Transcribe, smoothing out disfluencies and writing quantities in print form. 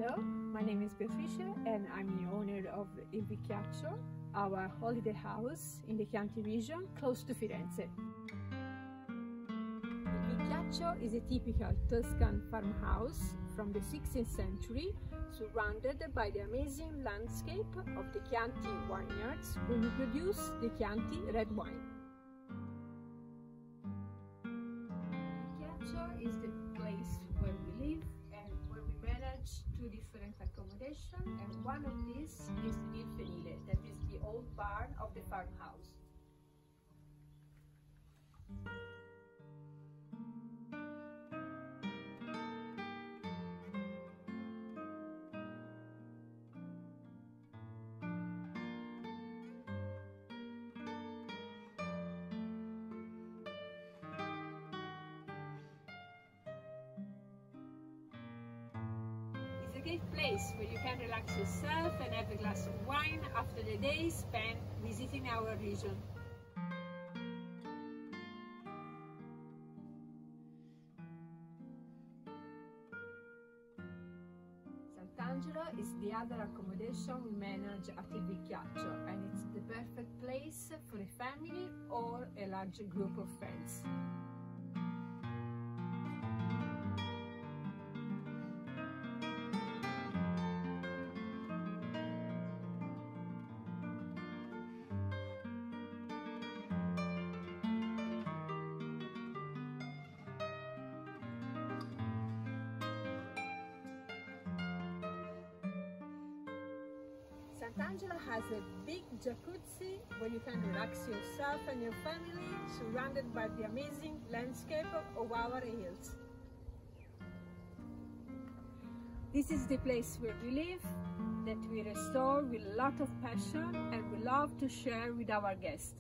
Hello, my name is Beatrice and I'm the owner of Il Vichiaccio, our holiday house in the Chianti region close to Firenze. Il Vichiaccio is a typical Tuscan farmhouse from the 16th century, surrounded by the amazing landscape of the Chianti vineyards where we produce the Chianti red wine. Il Vichiaccio is the place where we live and where we manage two different accommodation, and one of these is the Il Vichiaccio, that is the old barn of the farmhouse. It's a great place where you can relax yourself and have a glass of wine after the day spent visiting our region. Sant'Angelo is the other accommodation we manage at Il Vichiaccio, and it's the perfect place for a family or a large group of friends. Sant'Angelo has a big jacuzzi where you can relax yourself and your family, surrounded by the amazing landscape of our hills. This is the place where we live, that we restore with a lot of passion and we love to share with our guests.